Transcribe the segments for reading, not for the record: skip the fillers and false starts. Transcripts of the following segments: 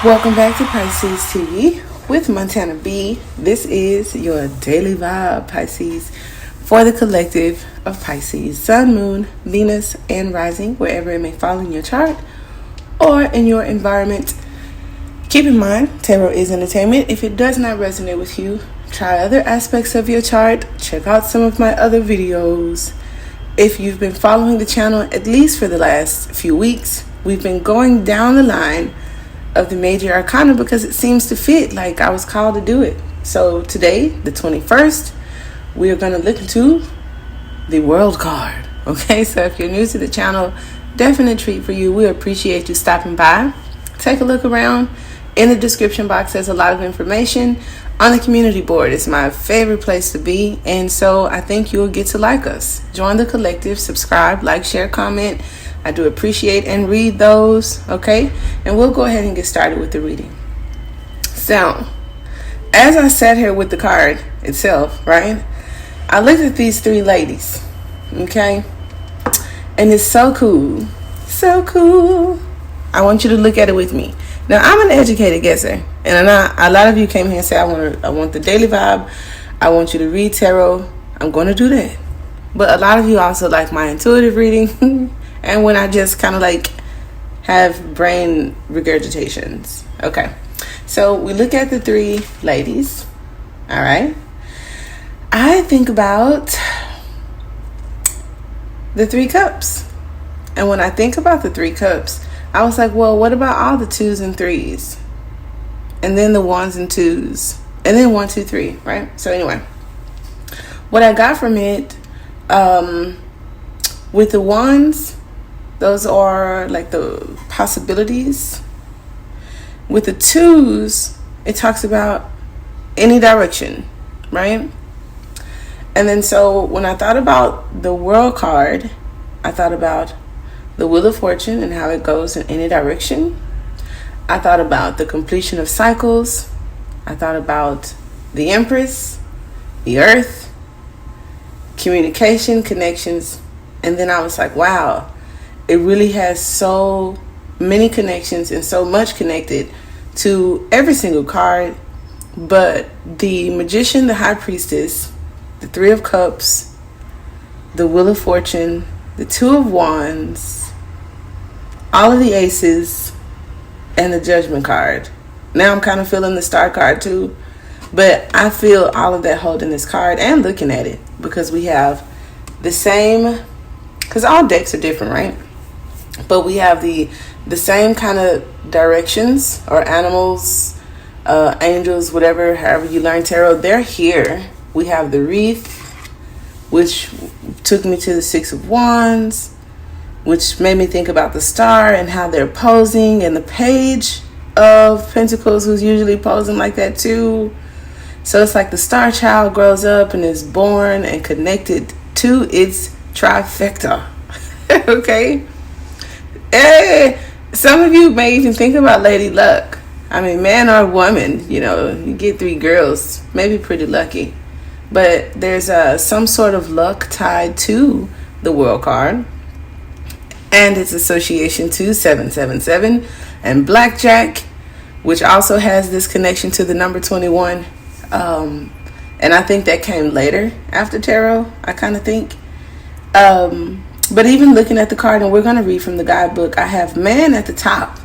Welcome back to Pisces TV with Montana B. This is your daily vibe, Pisces, for the collective of Pisces, Sun, Moon, Venus, and Rising, wherever it may fall in your chart or in your environment. Keep in mind, tarot is entertainment. If it does not resonate with you, try other aspects of your chart. Check out some of my other videos. If you've been following the channel, at least for the last few weeks, we've been going down the line of the major arcana because it seems to fit, like I was called to do it. So today, the 21st, we are going to look into the world card. Okay, so if you're new to the channel, definite treat for you. We appreciate you stopping by. Take a look around. In the description box, there's a lot of information. On the community board, it's my favorite place to be, and so I think you'll get to like us. Join the collective, subscribe, like, share, comment. I do appreciate and read those, okay? And we'll go ahead and get started with the reading. So, as I sat here with the card itself, right, I looked at these three ladies, okay? And it's so cool. So cool. I want you to look at it with me. Now, I'm an educated guesser, and a lot of you came here and said, I want the daily vibe. I want you to read tarot. I'm going to do that. But a lot of you also like my intuitive reading and when I just kind of like have brain regurgitations. Okay, so we look at the three ladies. All right. I think about the three cups. And when I think about the three cups, I was like, well, what about all the twos and threes? And then the ones and twos. And then 1, 2, 3, right? So anyway, what I got from it, with the ones, those are like the possibilities. With the twos, it talks about any direction, right? And then so when I thought about the world card, I thought about the Wheel of Fortune and how it goes in any direction. I thought about the completion of cycles. I thought about the Empress, the Earth, communication, connections. And then I was like, wow, it really has so many connections and so much connected to every single card. But the Magician, the High Priestess, the Three of Cups, the Wheel of Fortune, the Two of Wands, all of the aces, and the Judgment card. Now I'm kind of feeling the Star card too, but I feel all of that holding this card and looking at it because we have the same, because all decks are different, right? But we have the same kind of directions, or animals, angels, whatever, however you learn tarot, they're here. We have the wreath, which took me to the Six of Wands, which made me think about the Star and how they're posing, and the Page of Pentacles, who's usually posing like that too. So it's like the Star Child grows up and is born and connected to its trifecta. Okay? Some of you may even think about Lady Luck. I mean, man or woman, you get 3 girls, maybe pretty lucky. But there's some sort of luck tied to the World card and its association to 777 and Blackjack, which also has this connection to the number 21. And I think that came later after tarot, I kind of think. But even looking at the card, and we're going to read from the guidebook, I have man at the top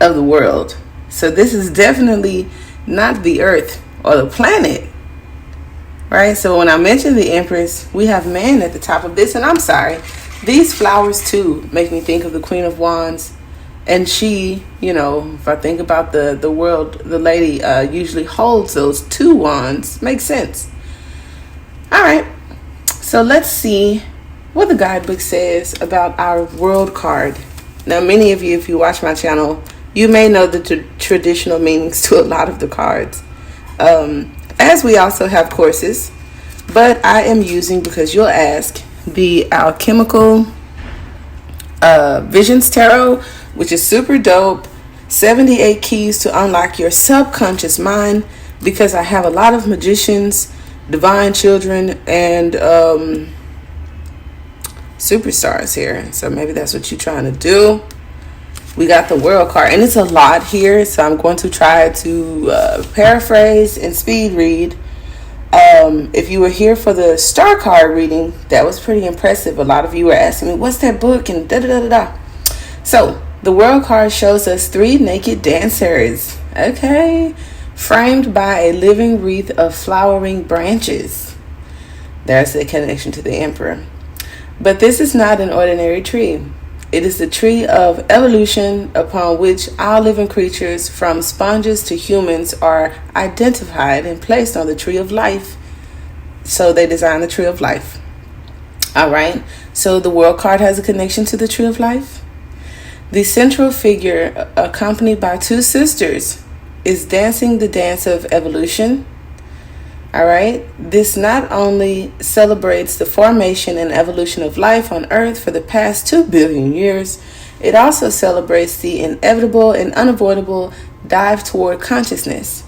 of the world. So this is definitely not the Earth or the planet. Right, so when I mentioned the Empress, we have man at the top of this. And I'm sorry, these flowers too make me think of the Queen of Wands. And she, if I think about the world, the lady usually holds those 2 wands. Makes sense. All right, so let's see what the guidebook says about our world card. Now, many of you, if you watch my channel, you may know the traditional meanings to a lot of the cards. As we also have courses, but I am using, because you'll ask, the Alchemical Visions Tarot, which is super dope. 78 keys to unlock your subconscious mind, because I have a lot of magicians, divine children, and superstars here. So maybe that's what you're trying to do. We got the World card, and it's a lot here, so I'm going to try to paraphrase and speed read. If you were here for the star card reading, that was pretty impressive. A lot of you were asking me, what's that book? And da-da-da-da-da. So, the World card shows us 3 naked dancers, okay, framed by a living wreath of flowering branches. There's the connection to the Emperor. But this is not an ordinary tree. It is the tree of evolution upon which all living creatures, from sponges to humans, are identified and placed on the tree of life. So they designed the tree of life. All right. So the World card has a connection to the tree of life. The central figure, accompanied by 2 sisters, is dancing the dance of evolution. All right. This not only celebrates the formation and evolution of life on Earth for the past 2 billion years, it also celebrates the inevitable and unavoidable dive toward consciousness.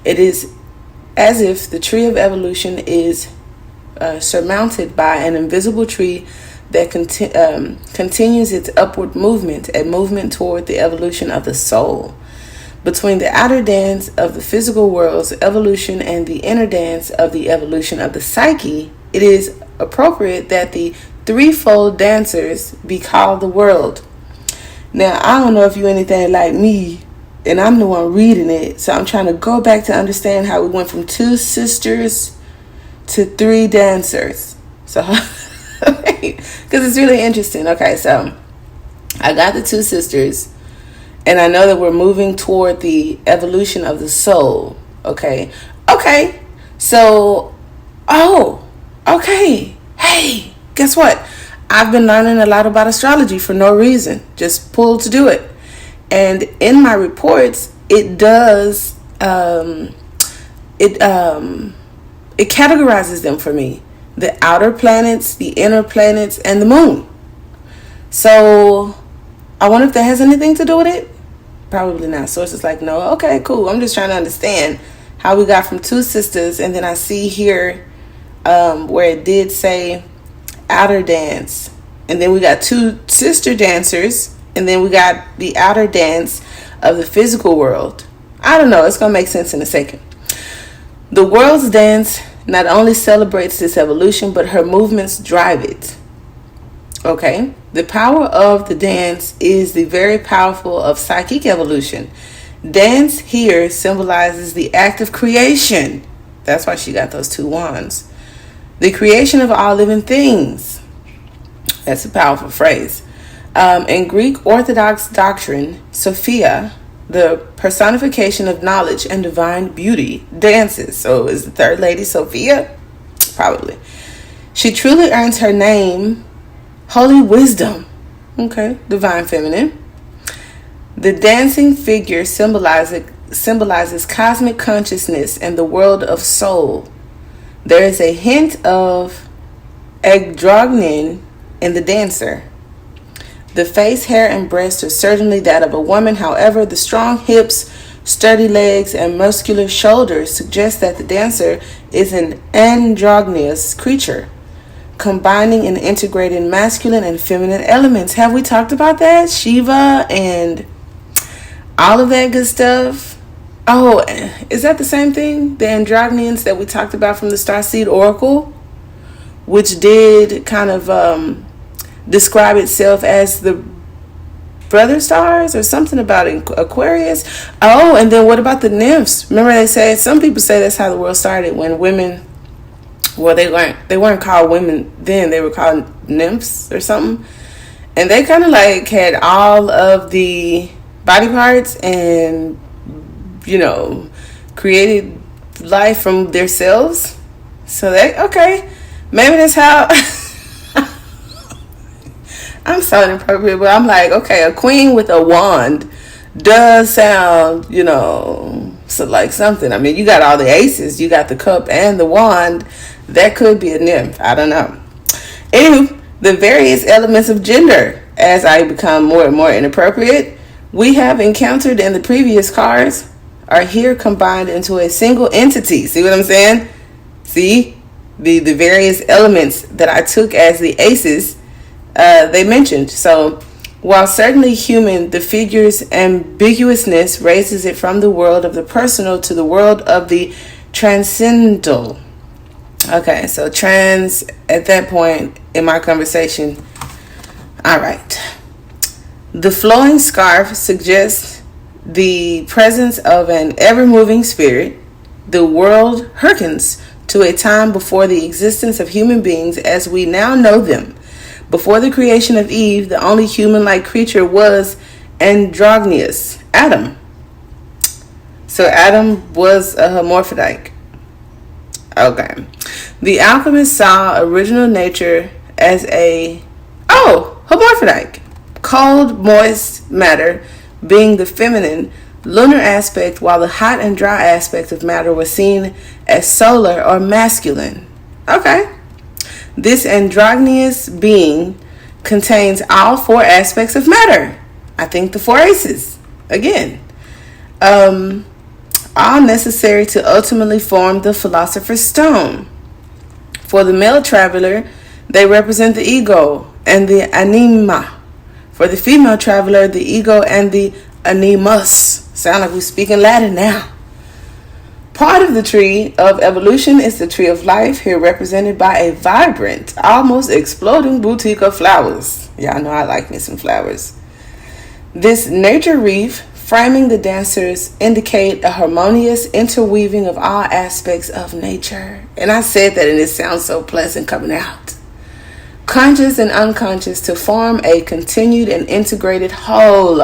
It is as if the tree of evolution is surmounted by an invisible tree that continues its upward movement, a movement toward the evolution of the soul. Between the outer dance of the physical world's evolution and the inner dance of the evolution of the psyche, it is appropriate that the threefold dancers be called the world. Now, I don't know if you're anything like me, and I'm the one reading it, so I'm trying to go back to understand how we went from 2 sisters to 3 dancers. So, because it's really interesting. Okay, so I got the 2 sisters. And I know that we're moving toward the evolution of the soul. Okay. So, okay. Hey, guess what? I've been learning a lot about astrology for no reason. Just pulled to do it. And in my reports, it does, it categorizes them for me. The outer planets, the inner planets, and the moon. So, I wonder if that has anything to do with it. Probably not. Sources like, no. Okay, cool. I'm just trying to understand how we got from 2 sisters, and then I see here where it did say outer dance, and then we got 2 sister dancers, and then we got the outer dance of the physical world. I don't know. It's gonna make sense in a second. The world's dance not only celebrates this evolution, but her movements drive it. Okay, the power of the dance is the very powerful of psychic evolution. Dance here symbolizes the act of creation. That's why she got those 2 wands. The creation of all living things. That's a powerful phrase. In Greek Orthodox doctrine, Sophia, the personification of knowledge and divine beauty, dances. So is the third lady Sophia? Probably. She truly earns her name, Holy Wisdom. Okay, divine feminine. The dancing figure symbolizes cosmic consciousness and the world of soul. There is a hint of androgyny in the dancer. The face, hair, and breast are certainly that of a woman. However, the strong hips, sturdy legs, and muscular shoulders suggest that the dancer is an androgynous creature, combining and integrating masculine and feminine elements. Have we talked about that? Shiva and all of that good stuff. Oh, is that the same thing? The androgynes that we talked about from the Starseed Oracle, which did kind of describe itself as the brother stars or something about Aquarius. Oh, and then what about the nymphs? Remember they said, some people say that's how the world started, when women, well, they weren't called women then, they were called nymphs or something. And they kind of like had all of the body parts and, you know, created life from themselves. So they, okay, maybe that's how. I'm so inappropriate, but I'm like, okay, a queen with a wand does sound, you know, so like something. I mean, you got all the aces, you got the cup and the wand. That could be a nymph. I don't know. Anywho, the various elements of gender, as I become more and more inappropriate, we have encountered in the previous cards, are here combined into a single entity. See what I'm saying? See? The various elements that I took as the aces they mentioned. So, while certainly human, the figure's ambiguousness raises it from the world of the personal to the world of the transcendental. Okay, so trans at that point in my conversation. All right. The flowing scarf suggests the presence of an ever-moving spirit. The world hearkens to a time before the existence of human beings as we now know them. Before the creation of Eve, the only human-like creature was androgynous, Adam. So Adam was a hermaphrodite. Okay. The alchemist saw original nature as a hermaphrodite. Cold, moist matter being the feminine, lunar aspect, while the hot and dry aspect of matter was seen as solar or masculine. Okay. This androgynous being contains all four aspects of matter. I think the four aces. Again. All necessary to ultimately form the philosopher's stone. For the male traveler, they represent the ego and the anima. For the female traveler, the ego and the animus. Sound like we're speaking Latin now. Part of the tree of evolution is the tree of life, here represented by a vibrant, almost exploding bouquet of flowers. Y'all know I like me some flowers. This nature wreath framing the dancers indicate a harmonious interweaving of all aspects of nature. And I said that and it sounds so pleasant coming out. Conscious and unconscious to form a continued and integrated whole.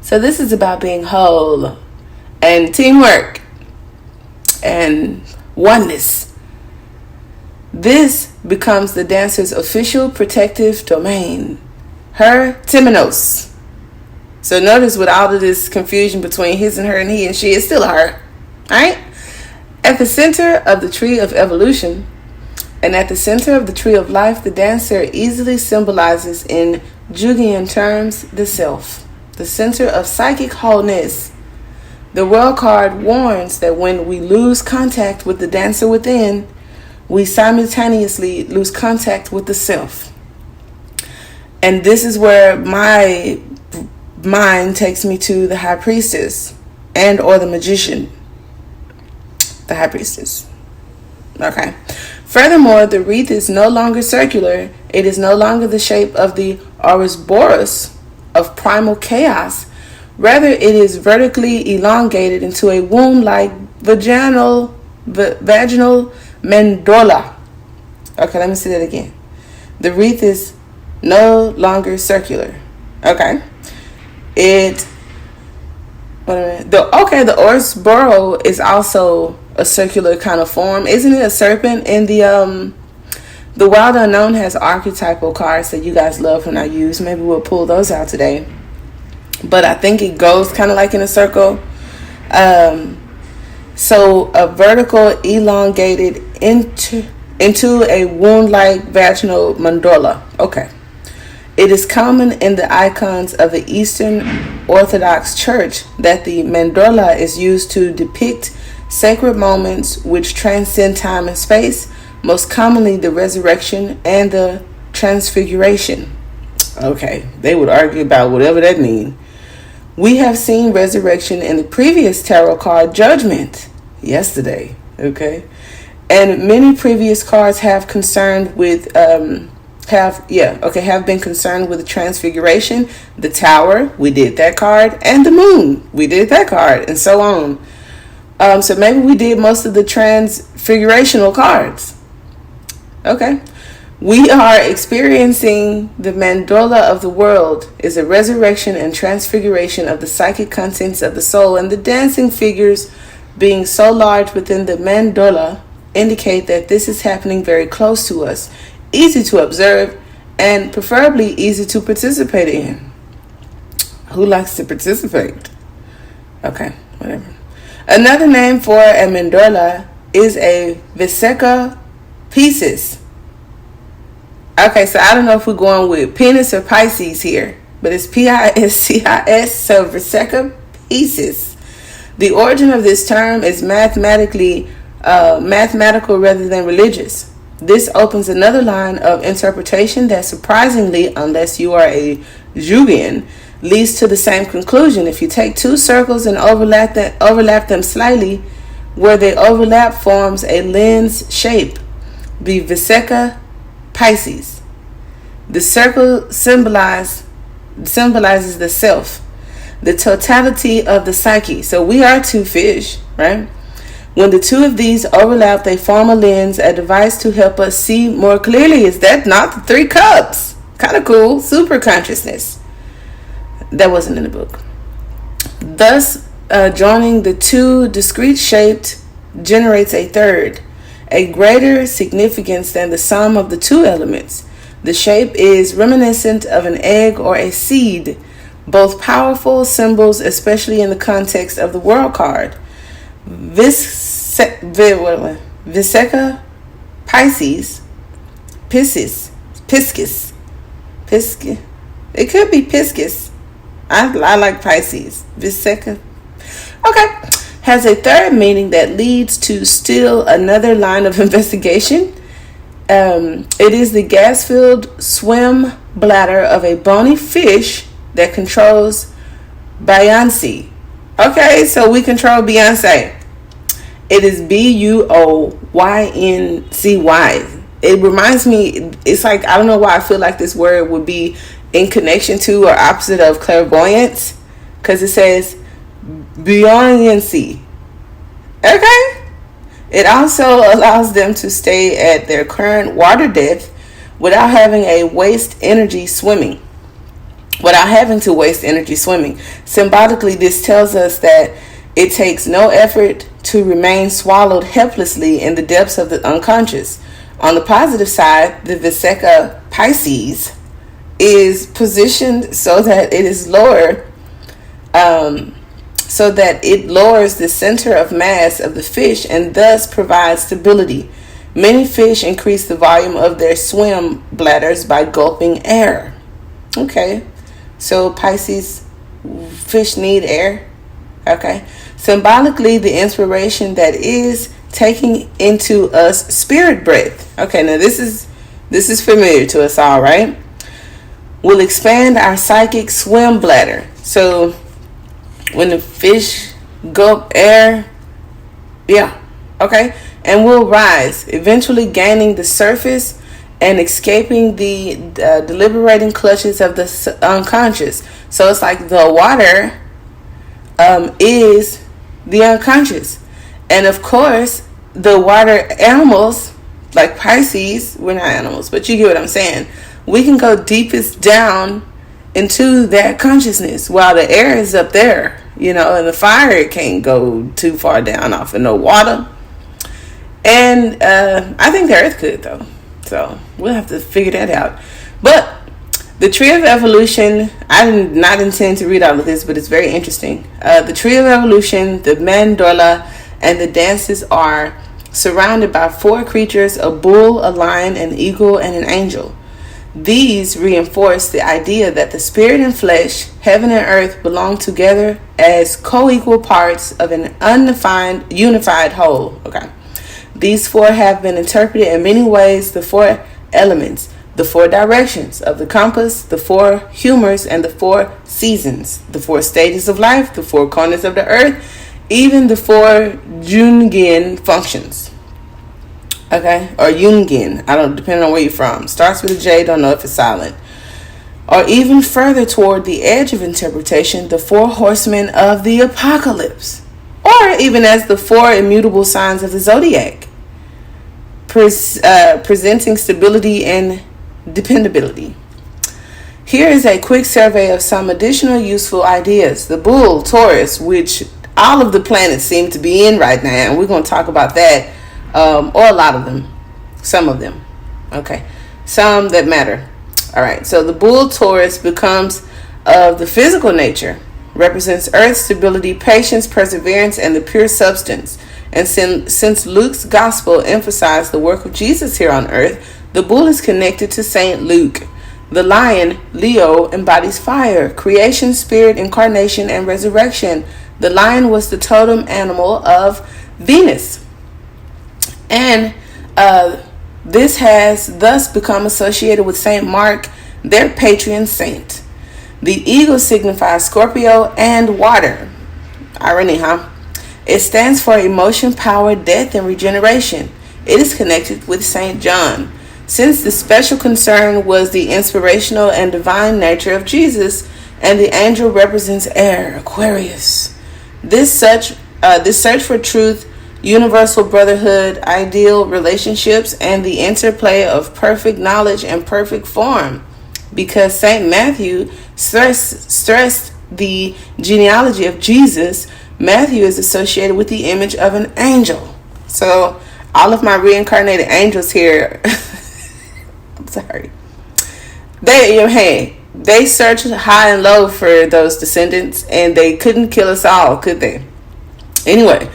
So this is about being whole and teamwork and oneness. This becomes the dancer's official protective domain, her temenos. So notice with all of this confusion between his and her and he and she, it's still her. Alright? At the center of the tree of evolution and at the center of the tree of life, the dancer easily symbolizes in Jungian terms the self, the center of psychic wholeness. The world card warns that when we lose contact with the dancer within, we simultaneously lose contact with the self. And this is where my mind takes me to the high priestess and or the magician. The high priestess. Okay. Furthermore, the wreath is no longer circular. It is no longer the shape of the Ouroboros of primal chaos. Rather, it is vertically elongated into a womb-like vaginal mandola. Okay, let me say that again. The wreath is no longer circular. Okay. The Ouroboros is also a circular kind of form. Isn't it a serpent? In the Wild Unknown has archetypal cards that you guys love when I use. Maybe we'll pull those out today. But I think it goes kind of like in a circle. So a vertical elongated into a wound-like vaginal mandala. Okay. It is common in the icons of the Eastern Orthodox Church that the mandala is used to depict sacred moments which transcend time and space, most commonly the resurrection and the transfiguration. Okay, they would argue about whatever that means. We have seen resurrection in the previous tarot card Judgment yesterday, okay? And many previous cards have been concerned with the transfiguration, the Tower, we did that card, and the Moon, we did that card, and so on. So maybe we did most of the transfigurational cards. Okay. We are experiencing the mandala of the world is a resurrection and transfiguration of the psychic contents of the soul, and the dancing figures being so large within the mandala indicate that this is happening very close to us, easy to observe, and preferably easy to participate in. Who likes to participate? Okay, whatever. Another name for a mandala is a Viseka Pisces. Okay, so I don't know if we're going with Pynx or Pisces here, but it's Piscis, so Viseka Pisces. The origin of this term is mathematical rather than religious. This opens another line of interpretation that surprisingly, unless you are a Jungian, leads to the same conclusion. If you take two circles and overlap them slightly, where they overlap forms a lens shape, the Vesica Pisces. The circle symbolizes the self, the totality of the psyche. So we are two fish, right? When the two of these overlap, they form a lens, a device to help us see more clearly. Is that not the three cups? Kind of cool. Super consciousness. That wasn't in the book. Thus, joining the two discrete shaped generates a third, a greater significance than the sum of the two elements. The shape is reminiscent of an egg or a seed, both powerful symbols, especially in the context of the world card. Vesica Pisces, Piscis. It could be Piscis. I like Pisces. Vesica. Okay. Has a third meaning that leads to still another line of investigation. It is the gas-filled swim bladder of a bony fish that controls buoyancy. Okay, so we control Beyonce. It is Buoyncy. It reminds me, it's like, I don't know why I feel like this word would be in connection to or opposite of clairvoyance, because it says buoyancy. Okay. It also allows them to stay at their current water depth without having to waste energy swimming. Symbolically, this tells us that it takes no effort to remain swallowed helplessly in the depths of the unconscious. On the positive side, the Vesica Pisces is positioned so that it is lower, so that it lowers the center of mass of the fish and thus provides stability. Many fish increase the volume of their swim bladders by gulping air. Okay, so Pisces fish need air. Okay, symbolically, the inspiration that is taking into us spirit breath. Okay, now this is familiar to us all, right? Will expand our psychic swim bladder. So when the fish gulp air, yeah, okay, and will rise, eventually gaining the surface and escaping the deliberating clutches of the unconscious. So it's like the water is the unconscious. And of course, the water animals, like Pisces, we're not animals, but you get what I'm saying. We can go deepest down into that consciousness while the air is up there, and the fire can't go too far down off of no water. And I think the earth could, though. So we'll have to figure that out. But the tree of evolution, I did not intend to read all of this, but it's very interesting. The tree of evolution, the mandorla, and the dances are surrounded by four creatures: a bull, a lion, an eagle, and an angel. These reinforce the idea that the spirit and flesh, heaven and earth, belong together as co-equal parts of an undefined, unified whole. Okay. These four have been interpreted in many ways: the four elements, the four directions of the compass, the four humors, and the four seasons, the four stages of life, the four corners of the earth, even the four Jungian functions. Okay, or Jungian, depending on where you're from. Starts with a J, don't know if it's silent. Or even further toward the edge of interpretation, the four horsemen of the apocalypse. Or even as the four immutable signs of the zodiac, presenting stability and dependability. Here is a quick survey of some additional useful ideas. The bull, Taurus, which all of the planets seem to be in right now, and we're going to talk about that, or a lot of them, some of them. Okay, some that matter. All right, so the bull, Taurus, becomes of the physical nature, represents earth's stability, patience, perseverance, and the pure substance. And since Luke's gospel emphasized the work of Jesus here on earth, the bull is connected to Saint Luke. The lion, Leo, embodies fire, creation, spirit, incarnation, and resurrection. The lion was the totem animal of Venus. And This has thus become associated with Saint Mark, their patron saint. The eagle signifies Scorpio and water. Irony, huh? It stands for emotion, power, death, and regeneration. It is connected with Saint John, since the special concern was the inspirational and divine nature of Jesus, and the angel represents air, Aquarius. This search for truth, universal brotherhood, ideal relationships, and the interplay of perfect knowledge and perfect form. Because Saint Matthew stressed the genealogy of Jesus, Matthew is associated with the image of an angel. So all of my reincarnated angels here, I'm sorry, they searched high and low for those descendants, and they couldn't kill us all, could they? Anyway,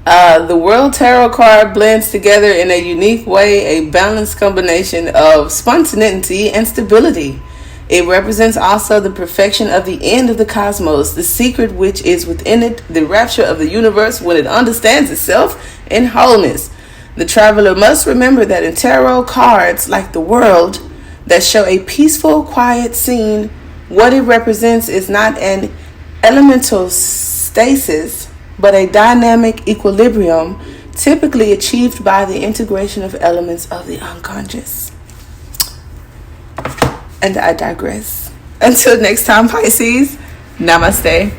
the World Tarot card blends together in a unique way a balanced combination of spontaneity and stability. It represents also the perfection of the end of the cosmos, the secret which is within it, the rapture of the universe when it understands itself in wholeness. The traveler must remember that in tarot cards, like the world, that show a peaceful, quiet scene, what it represents is not an elemental stasis, but a dynamic equilibrium, typically achieved by the integration of elements of the unconscious. And I digress. Until next time, Pisces, namaste.